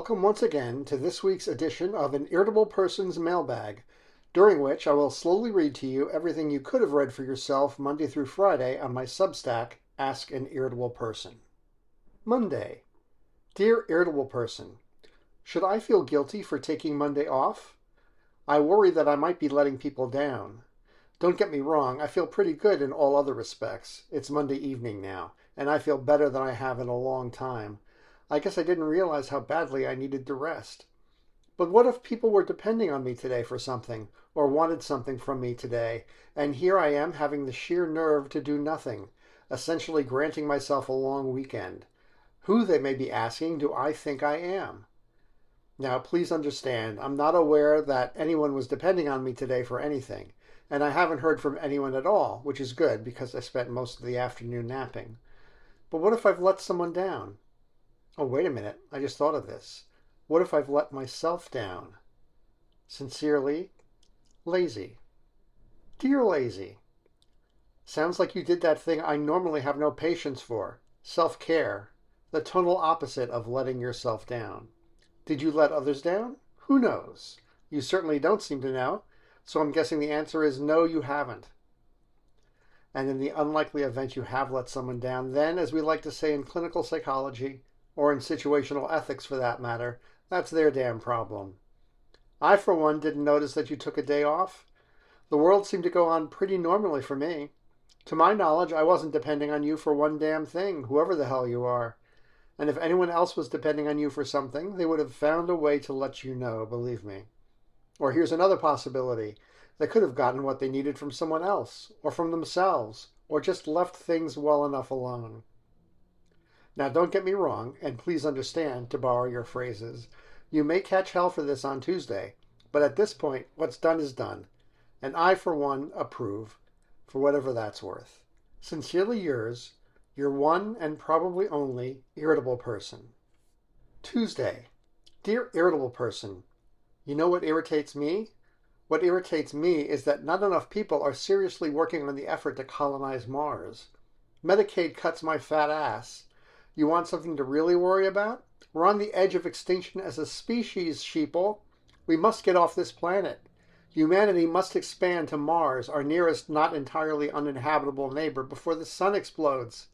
Welcome once again to this week's edition of An Irritable Person's Mailbag, during which I will slowly read to you everything you could have read for yourself Monday through Friday on my Substack, Ask an Irritable Person. Monday. Dear Irritable Person, should I feel guilty for taking Monday off? I worry that I might be letting people down. Don't get me wrong, I feel pretty good in all other respects. It's Monday evening now, and I feel better than I have in a long time. I guess I didn't realize how badly I needed to rest. But what if people were depending on me today for something, or wanted something from me today, and here I am having the sheer nerve to do nothing, essentially granting myself a long weekend? Who, they may be asking, do I think I am? Now, please understand, I'm not aware that anyone was depending on me today for anything, and I haven't heard from anyone at all, which is good because I spent most of the afternoon napping. But what if I've let someone down? Oh, wait a minute, I just thought of this. What if I've let myself down? Sincerely, Lazy. Dear Lazy, sounds like you did that thing I normally have no patience for, self-care, the total opposite of letting yourself down. Did you let others down? Who knows? You certainly don't seem to know, so I'm guessing the answer is no, you haven't. And in the unlikely event you have let someone down, then, as we like to say in clinical psychology, or in situational ethics for that matter, that's their damn problem. I, for one, didn't notice that you took a day off. The world seemed to go on pretty normally for me. To my knowledge, I wasn't depending on you for one damn thing, whoever the hell you are. And if anyone else was depending on you for something, they would have found a way to let you know, believe me. Or here's another possibility. They could have gotten what they needed from someone else, or from themselves, or just left things well enough alone. Now, don't get me wrong, and please understand, to borrow your phrases, you may catch hell for this on Tuesday, but at this point, what's done is done, and I, for one, approve, for whatever that's worth. Sincerely yours, your one and probably only irritable person. Tuesday. Dear Irritable Person, you know what irritates me? What irritates me is that not enough people are seriously working on the effort to colonize Mars. Medicaid cuts my fat ass. You want something to really worry about? We're on the edge of extinction as a species, sheeple. We must get off this planet. Humanity must expand to Mars, our nearest not entirely uninhabitable neighbor, before the sun explodes.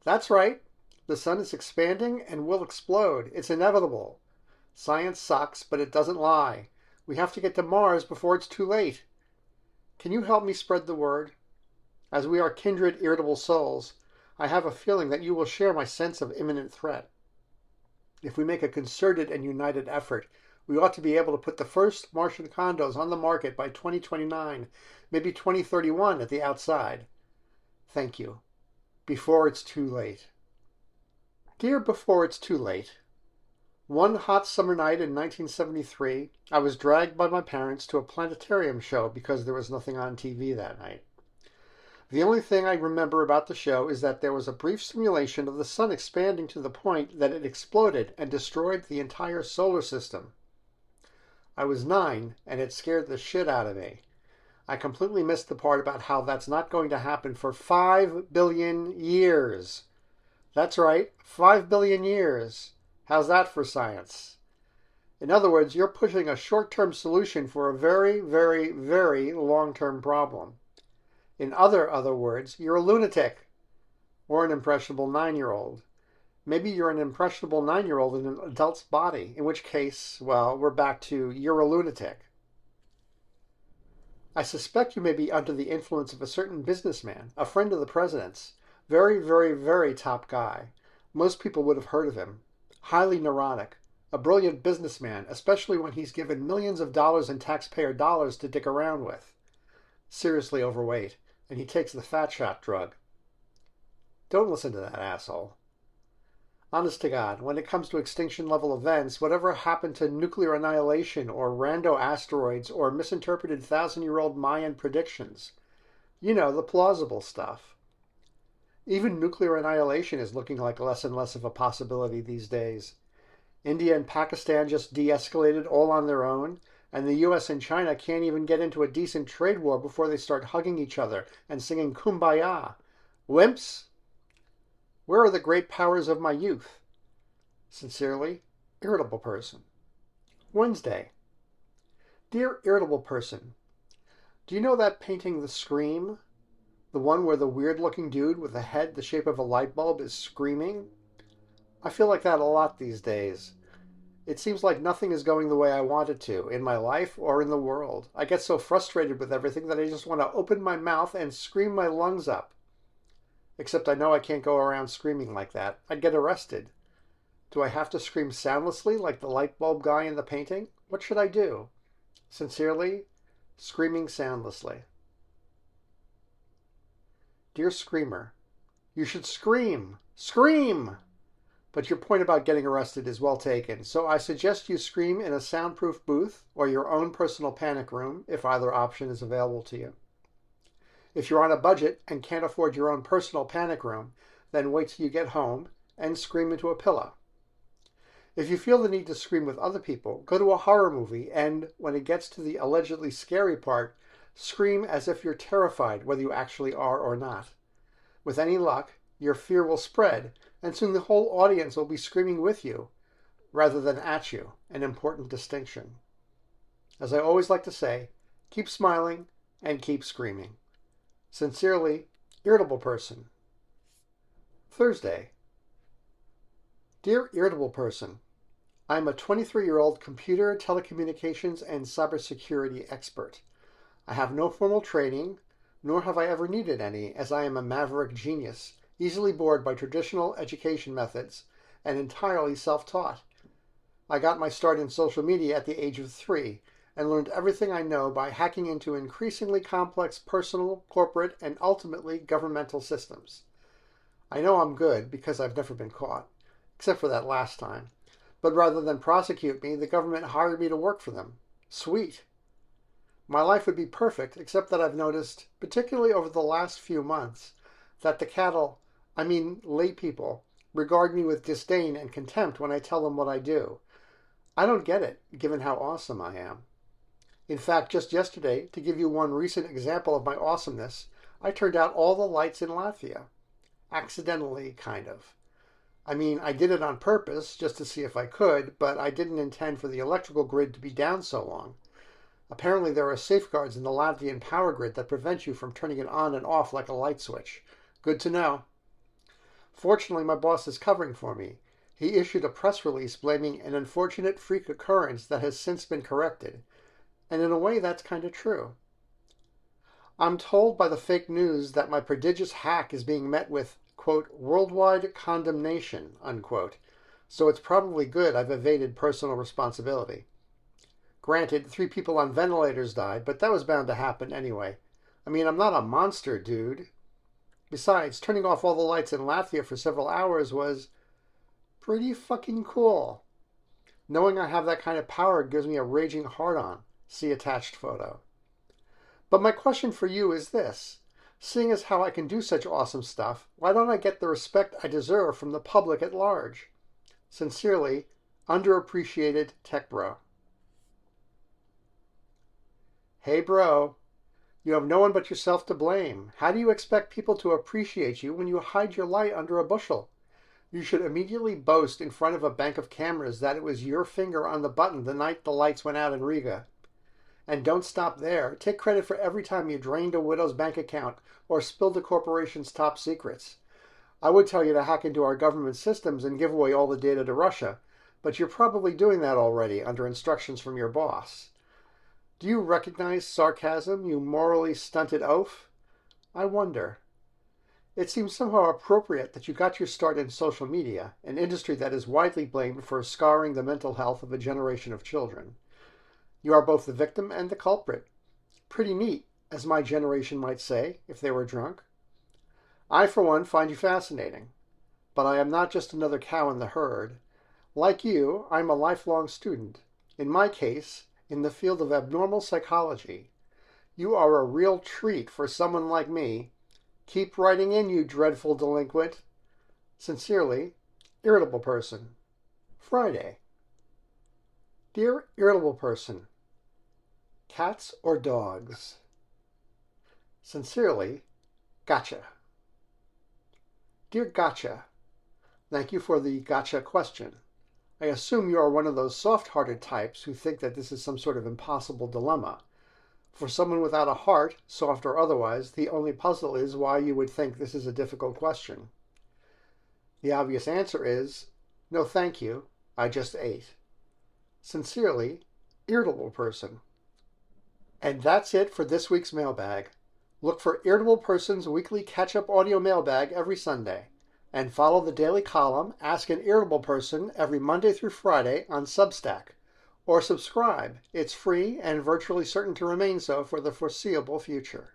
That's right. The sun is expanding and will explode. It's inevitable. Science sucks, but it doesn't lie. We have to get to Mars before it's too late. Can you help me spread the word? As we are kindred irritable souls, I have a feeling that you will share my sense of imminent threat. If we make a concerted and united effort, we ought to be able to put the first Martian condos on the market by 2029, maybe 2031 at the outside. Thank you. Before it's too late. Dear Before It's Too Late, one hot summer night in 1973, I was dragged by my parents to a planetarium show because there was nothing on TV that night. The only thing I remember about the show is that there was a brief simulation of the sun expanding to the point that it exploded and destroyed the entire solar system. I was 9, and it scared the shit out of me. I completely missed the part about how that's not going to happen for 5 billion years. That's right, 5 billion years. How's that for science? In other words, you're pushing a short-term solution for a very, very, very long-term problem. In other words, you're a lunatic, or an impressionable 9-year-old. Maybe you're an impressionable 9-year-old in an adult's body, in which case, well, we're back to you're a lunatic. I suspect you may be under the influence of a certain businessman, a friend of the president's. Very, very, very top guy. Most people would have heard of him. Highly neurotic. A brilliant businessman, especially when he's given millions of dollars in taxpayer dollars to dick around with. Seriously overweight, and he takes the fat shot drug. Don't listen to that asshole. Honest to God, when it comes to extinction-level events, whatever happened to nuclear annihilation or rando asteroids or misinterpreted 1,000-year-old Mayan predictions? You know, the plausible stuff. Even nuclear annihilation is looking like less and less of a possibility these days. India and Pakistan just de-escalated all on their own, and the US and China can't even get into a decent trade war before they start hugging each other and singing Kumbaya. Wimps? Where are the great powers of my youth? Sincerely, Irritable person. Wednesday. Dear irritable person, do you know that painting The Scream? The one where the weird-looking dude with a head the shape of a light bulb is screaming? I feel like that a lot these days. It seems like nothing is going the way I want it to, in my life or in the world. I get so frustrated with everything that I just want to open my mouth and scream my lungs up. Except I know I can't go around screaming like that. I'd get arrested. Do I have to scream soundlessly like the light bulb guy in the painting? What should I do? Sincerely, screaming soundlessly. Dear Screamer, you should scream! Scream! But your point about getting arrested is well taken, so I suggest you scream in a soundproof booth or your own personal panic room, if either option is available to you. If you're on a budget and can't afford your own personal panic room, then wait till you get home and scream into a pillow. If you feel the need to scream with other people, go to a horror movie and, when it gets to the allegedly scary part, scream as if you're terrified, whether you actually are or not. With any luck, your fear will spread, and soon the whole audience will be screaming with you, rather than at you, an important distinction. As I always like to say, keep smiling and keep screaming. Sincerely, Irritable person. Thursday. Dear Irritable person, I'm a 23-year-old computer, telecommunications, and cybersecurity expert. I have no formal training, nor have I ever needed any, as I am a maverick genius, easily bored by traditional education methods, and entirely self-taught. I got my start in social media at the age of 3, and learned everything I know by hacking into increasingly complex personal, corporate, and ultimately governmental systems. I know I'm good because I've never been caught, except for that last time. But rather than prosecute me, the government hired me to work for them. Sweet. My life would be perfect, except that I've noticed, particularly over the last few months, that the cattle, lay people, regard me with disdain and contempt when I tell them what I do. I don't get it, given how awesome I am. In fact, just yesterday, to give you one recent example of my awesomeness, I turned out all the lights in Latvia. Accidentally, kind of. I did it on purpose, just to see if I could, but I didn't intend for the electrical grid to be down so long. Apparently there are safeguards in the Latvian power grid that prevent you from turning it on and off like a light switch. Good to know. Fortunately, my boss is covering for me. He issued a press release blaming an unfortunate freak occurrence that has since been corrected. And in a way, that's kind of true. I'm told by the fake news that my prodigious hack is being met with, quote, worldwide condemnation, unquote. So it's probably good I've evaded personal responsibility. Granted, 3 people on ventilators died, but that was bound to happen anyway. I'm not a monster, dude. Besides, turning off all the lights in Latvia for several hours was pretty fucking cool. Knowing I have that kind of power gives me a raging hard-on. See attached photo. But my question for you is this. Seeing as how I can do such awesome stuff, why don't I get the respect I deserve from the public at large? Sincerely, underappreciated tech bro. Hey bro, you have no one but yourself to blame. How do you expect people to appreciate you when you hide your light under a bushel? You should immediately boast in front of a bank of cameras that it was your finger on the button the night the lights went out in Riga. And don't stop there. Take credit for every time you drained a widow's bank account or spilled a corporation's top secrets. I would tell you to hack into our government systems and give away all the data to Russia, but you're probably doing that already under instructions from your boss. Do you recognize sarcasm, you morally stunted oaf? I wonder. It seems somehow appropriate that you got your start in social media, an industry that is widely blamed for scarring the mental health of a generation of children. You are both the victim and the culprit. Pretty neat, as my generation might say, if they were drunk. I, for one, find you fascinating. But I am not just another cow in the herd. Like you, I'm a lifelong student. In my case, in the field of abnormal psychology. You are a real treat for someone like me. Keep writing in, you dreadful delinquent. Sincerely, Irritable person. Friday. Dear Irritable person, cats or dogs? Sincerely, Gotcha. Dear Gotcha, thank you for the gotcha question. I assume you are one of those soft-hearted types who think that this is some sort of impossible dilemma. For someone without a heart, soft or otherwise, the only puzzle is why you would think this is a difficult question. The obvious answer is, no thank you, I just ate. Sincerely, Irritable Person. And that's it for this week's mailbag. Look for Irritable Person's weekly catch-up audio mailbag every Sunday. And follow the daily column, Ask an Irritable Person, every Monday through Friday on Substack. Or subscribe. It's free and virtually certain to remain so for the foreseeable future.